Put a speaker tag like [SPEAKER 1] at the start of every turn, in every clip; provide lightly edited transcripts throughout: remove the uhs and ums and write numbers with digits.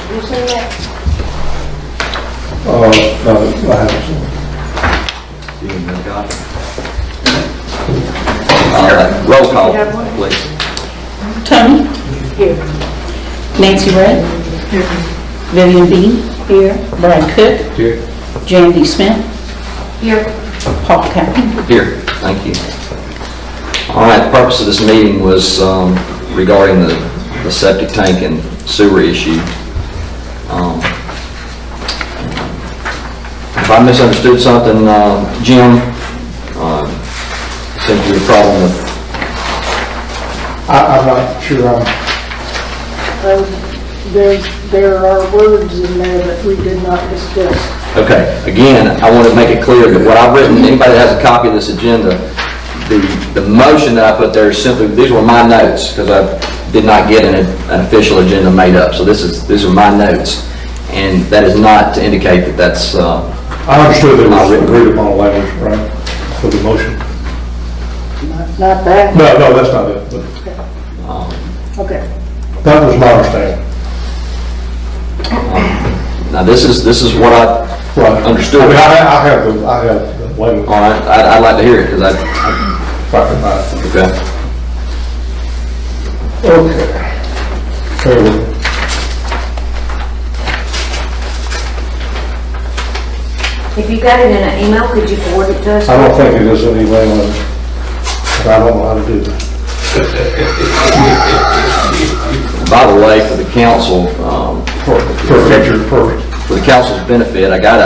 [SPEAKER 1] You seen that?
[SPEAKER 2] No, I haven't seen it.
[SPEAKER 3] Roll call,
[SPEAKER 1] You have one?
[SPEAKER 3] please.
[SPEAKER 4] Tony,
[SPEAKER 1] Here.
[SPEAKER 4] Nancy Red, Vivian B. Here, Brian Cook,
[SPEAKER 3] Here.
[SPEAKER 4] Jan D. Smith,
[SPEAKER 1] Here.
[SPEAKER 4] Paul County.
[SPEAKER 3] Here, thank you. All right, the purpose of this meeting was regarding the septic tank and sewer issue. If I misunderstood something, Jim, seems to be a problem with,
[SPEAKER 2] I'm not sure
[SPEAKER 1] There are words in there that we did not discuss.
[SPEAKER 3] okay, again, I want to make it clear that what I've written, anybody that has a copy of this agenda, the motion that I put there is simply, these were my notes, because I did not get an official agenda made up, so these are my notes, and that is not to indicate that that's,
[SPEAKER 2] I understood there was agreed upon language, right, for the motion.
[SPEAKER 1] Not that?
[SPEAKER 2] No, that's not it, but
[SPEAKER 1] Okay.
[SPEAKER 2] that was my understanding.
[SPEAKER 3] now this is what I
[SPEAKER 2] Right.
[SPEAKER 3] understood.
[SPEAKER 2] I mean, I have the language.
[SPEAKER 3] All right, I'd like to hear it, because
[SPEAKER 2] If I can find it.
[SPEAKER 3] okay.
[SPEAKER 2] Okay. Bear with me.
[SPEAKER 5] If you got it in an email, could you forward it to us?
[SPEAKER 2] I don't think it is any way, but I don't know how to do that.
[SPEAKER 3] By the way, for the council,
[SPEAKER 2] For future purpose.
[SPEAKER 3] for the council's benefit, I got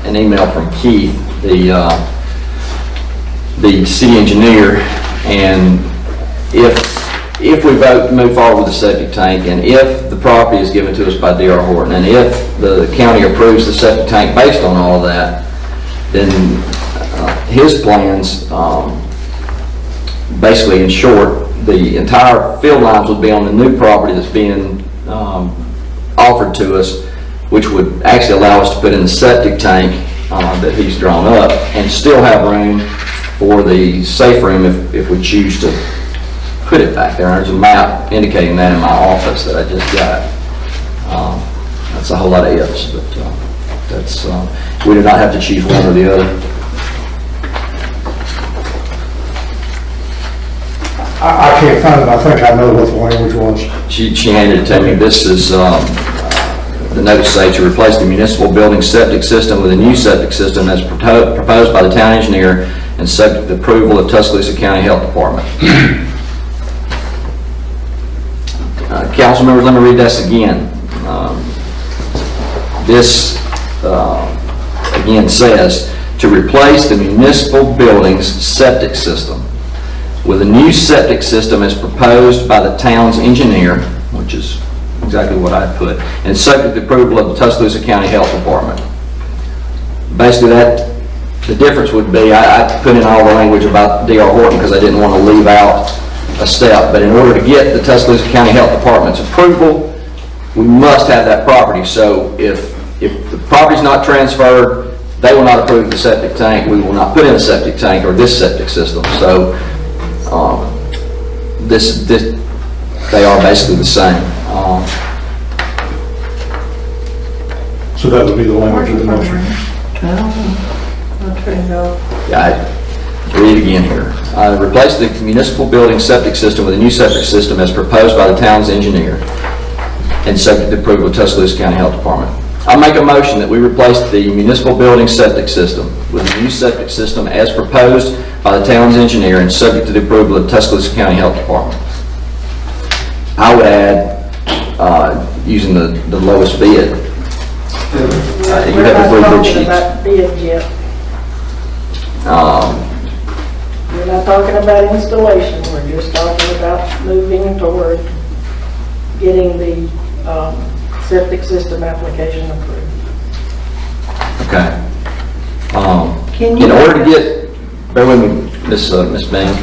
[SPEAKER 3] an email from Keith, the city engineer, and if we vote to move forward with the septic tank, and if the property is given to us by D.R. Horton, and if the county approves the septic tank based on all of that, then his plans, basically in short, the entire field lines would be on the new property that's being offered to us, which would actually allow us to put in the septic tank that he's drawn up, and still have room for the safe room if we choose to put it back there. There's a map indicating that in my office that I just got. That's a whole lot of ifs, but that's we do not have to choose one or the other.
[SPEAKER 2] I can't find it. I think I know what the language was.
[SPEAKER 3] She handed it to me. This is, the notes say to replace the municipal building septic system with a new septic system as proposed by the town engineer and subject to the approval of Tuscaloosa County Health Department. Council members, let me read this again. This, again, says to replace the municipal building's septic system with a new septic system as proposed by the town's engineer, which is exactly what I put, and subject to approval of the Tuscaloosa County Health Department. Basically, the difference would be, I put in all the language about D.R. Horton because I didn't want to leave out a step, but in order to get the Tuscaloosa County Health Department's approval, we must have that property. So if the property's not transferred, they will not approve the septic tank. We will not put in a septic tank or this septic system. So they are basically the same.
[SPEAKER 2] So that would be the language of the motion.
[SPEAKER 3] I read it again here. Replace the municipal building septic system with a new septic system as proposed by the town's engineer and subject to approval of Tuscaloosa County Health Department. I make a motion that we replace the municipal building septic system with a new septic system as proposed by the town's engineer and subject to the approval of Tuscaloosa County Health Department. I would add, using the lowest bid. You have the three bid sheets.
[SPEAKER 1] We're not talking about bids yet. We're not talking about installation. We're just talking about moving toward getting the septic system application approved.
[SPEAKER 3] Okay.
[SPEAKER 4] Can you-
[SPEAKER 3] In order to get, bear with me, Miss Bain,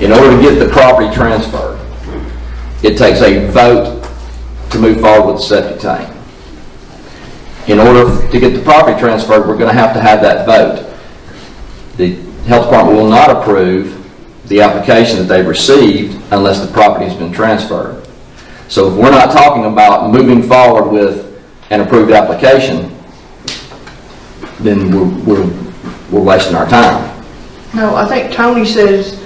[SPEAKER 3] in order to get the property transferred, it takes a vote to move forward with the septic tank. In order to get the property transferred, we're going to have that vote. The health department will not approve the application that they've received unless the property has been transferred. So if we're not talking about moving forward with an approved application, then we're wasting our time.
[SPEAKER 6] No, I think Tony says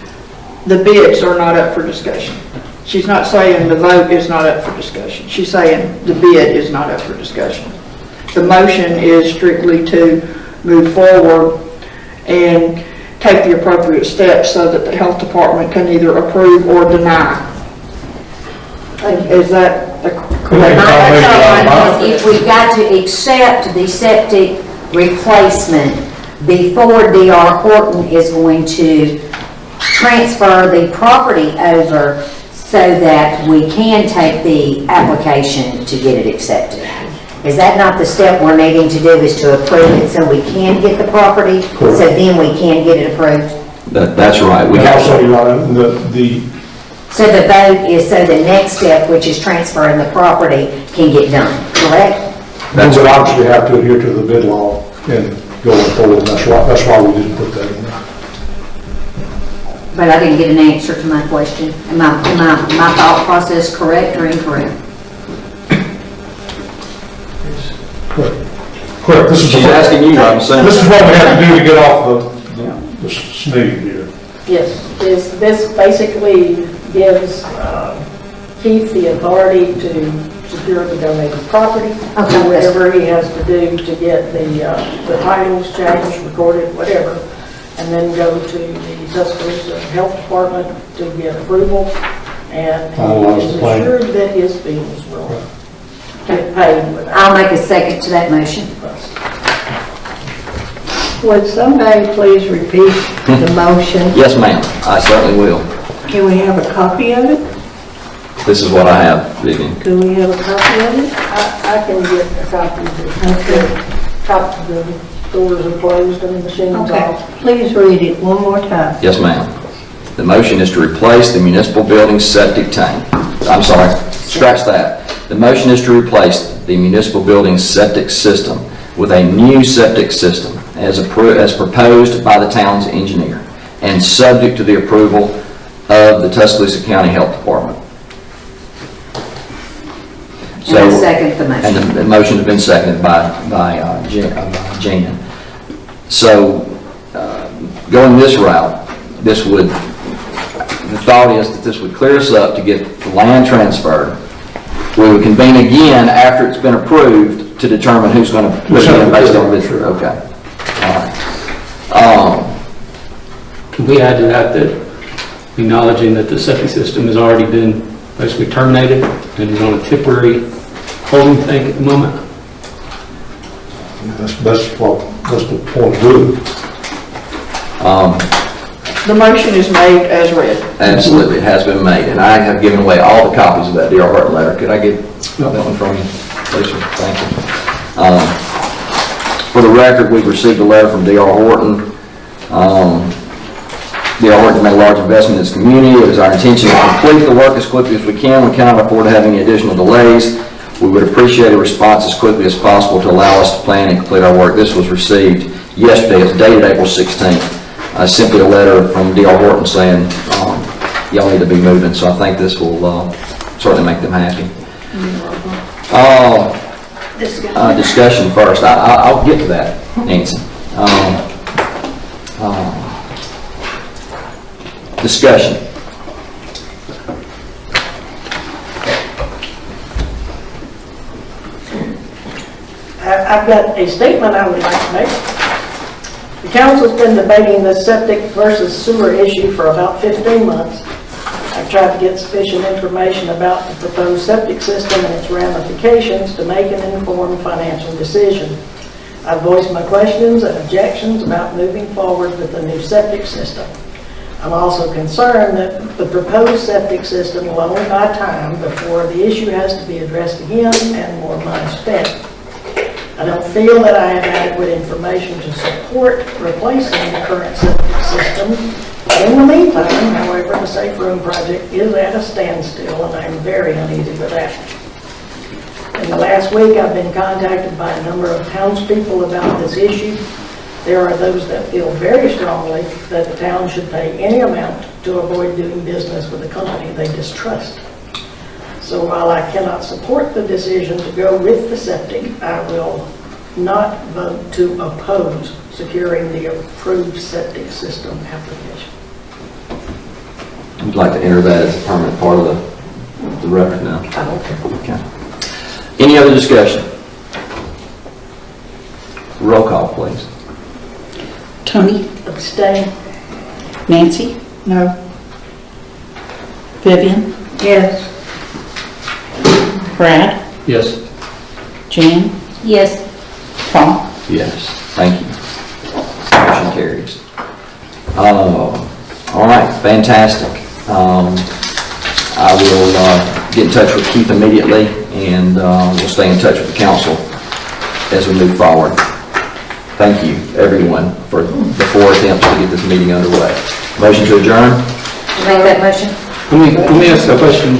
[SPEAKER 6] the bids are not up for discussion. She's not saying the vote is not up for discussion. She's saying the bid is not up for discussion. The motion is strictly to move forward and take the appropriate steps so that the health department can either approve or deny. Is that the correct?
[SPEAKER 5] If we've got to accept the septic replacement before D.R. Horton is going to transfer the property over so that we can take the application to get it accepted. Is that not the step we're needing to do, is to approve it so we can get the property, so then we can get it approved?
[SPEAKER 3] That's right. We
[SPEAKER 2] And
[SPEAKER 3] have
[SPEAKER 2] also,
[SPEAKER 3] to,
[SPEAKER 2] Your Honor, the
[SPEAKER 5] So the vote is so the next step, which is transferring the property, can get done, correct?
[SPEAKER 2] we would obviously have to adhere to the bid law and going forward, and that's why we didn't put that in there.
[SPEAKER 5] But I didn't get an answer to my question. Am my thought process correct or incorrect?
[SPEAKER 2] Correct, this is.
[SPEAKER 3] she's asking you, I'm saying.
[SPEAKER 2] This is what we have to do to get off the snag here.
[SPEAKER 1] Yes, this basically gives Keith the authority to secure the donated property,
[SPEAKER 5] Okay.
[SPEAKER 1] do whatever he has to do to get the titles changed, recorded, whatever, and then go to the Tuscaloosa Health Department to get approval, and
[SPEAKER 2] Finalize
[SPEAKER 1] he is
[SPEAKER 2] the plan.
[SPEAKER 1] assured that his bills will get paid without
[SPEAKER 5] I'll make a second to that motion.
[SPEAKER 1] fuss.
[SPEAKER 4] Would somebody please repeat the motion?
[SPEAKER 3] Yes, ma'am, I certainly will.
[SPEAKER 4] Can we have a copy of it?
[SPEAKER 3] This is what I have, Vivian.
[SPEAKER 4] Can we have a copy of it?
[SPEAKER 1] I can get a copy of the doors are closed and the machines
[SPEAKER 4] Okay,
[SPEAKER 1] off.
[SPEAKER 4] please read it one more time.
[SPEAKER 3] Yes, ma'am. The motion is to replace the municipal building septic tank. I'm sorry, scratch that. The motion is to replace the municipal building septic system with a new septic system as proposed by the town's engineer and subject to the approval of the Tuscaloosa County Health Department.
[SPEAKER 5] And I second the motion.
[SPEAKER 3] And the motion has been seconded by Jan. So, going this route, the thought is that this would clear us up to get the land transferred. We would convene again after it's been approved to determine who's going to put it in based on this. Okay. All right.
[SPEAKER 7] Can we add to that acknowledging that the septic system has already been basically terminated and is on a temporary holding tank at the moment?
[SPEAKER 2] That's the point of doing it.
[SPEAKER 6] The motion is made as read.
[SPEAKER 3] Absolutely, it has been made, and I have given away all the copies of that D.R. Horton letter. Could I get that one from you, please? Thank you. For the record, we've received a letter from D.R. Horton. D.R. Horton made a large investment in its community. It is our intention to complete the work as quickly as we can. We cannot afford to have any additional delays. We would appreciate a response as quickly as possible to allow us to plan and complete our work. This was received yesterday. It's dated April 16th. Simply a letter from D.R. Horton saying, y'all need to be moving, so I think this will certainly make them happy. Discussion first. I'll get to that, Nancy. Discussion.
[SPEAKER 1] I've got a statement I would like to make. The council's been debating this septic versus sewer issue for about 15 months. I've tried to get sufficient information about the proposed septic system and its ramifications to make an informed financial decision. I've voiced my questions and objections about moving forward with the new septic system. I'm also concerned that the proposed septic system will only buy time before the issue has to be addressed again and more money spent. I don't feel that I have adequate information to support replacing the current septic system. In the meantime, however, the Safe Room project is at a standstill, and I'm very uneasy with that. In the last week, I've been contacted by a number of townspeople about this issue. There are those that feel very strongly that the town should pay any amount to avoid doing business with a company they distrust. So while I cannot support the decision to go with the septic, I will not vote to oppose securing the approved septic system application.
[SPEAKER 3] Would like to enter that as a permanent part of the record now.
[SPEAKER 1] I don't care.
[SPEAKER 3] Okay. Any other discussion? Roll call, please.
[SPEAKER 8] Tony,
[SPEAKER 1] Abstain?
[SPEAKER 8] Nancy,
[SPEAKER 6] No.
[SPEAKER 8] Vivian,
[SPEAKER 4] Yes.
[SPEAKER 8] Brad,
[SPEAKER 7] Yes.
[SPEAKER 8] Jan,
[SPEAKER 5] Yes.
[SPEAKER 8] Paul.
[SPEAKER 3] Yes, thank you. Motion carries. All right, fantastic. I will get in touch with Keith immediately, and we'll stay in touch with the council as we move forward. Thank you, everyone, for the 4 attempts to get this meeting underway. Motion to adjourn?
[SPEAKER 5] Make that motion?
[SPEAKER 7] Let me ask a question.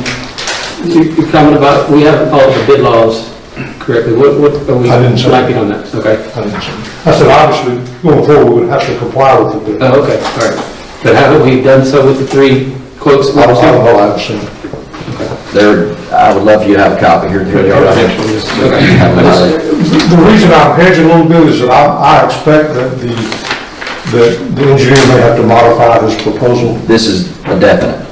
[SPEAKER 7] You comment about, we haven't followed the bid laws correctly. What are we
[SPEAKER 2] I didn't say
[SPEAKER 7] lacking on that? Okay.
[SPEAKER 2] I said, obviously, going forward, we would have to comply with the bid.
[SPEAKER 7] Oh, okay, all right. But haven't we done so with the 3 quotes?
[SPEAKER 2] I don't know, I haven't seen it.
[SPEAKER 3] I would love for you to have a copy here. Here they are. Right here.
[SPEAKER 7] Okay.
[SPEAKER 2] The reason I'm hedging a little bit is that I expect that the engineer may have to modify his proposal.
[SPEAKER 3] This is a definite.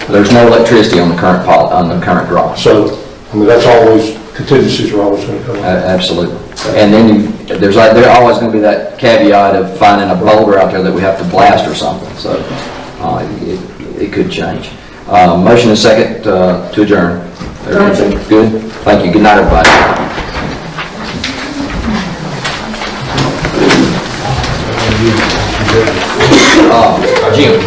[SPEAKER 3] There's no electricity on the current draw.
[SPEAKER 2] So, I mean, that's always, contingencies are always going to come up.
[SPEAKER 3] Absolutely. And then there's always going to be that caveat of finding a boulder out there that we have to blast or something. So it could change. Motion and second to adjourn. Everybody good? Thank you. Good night, everybody. Jim.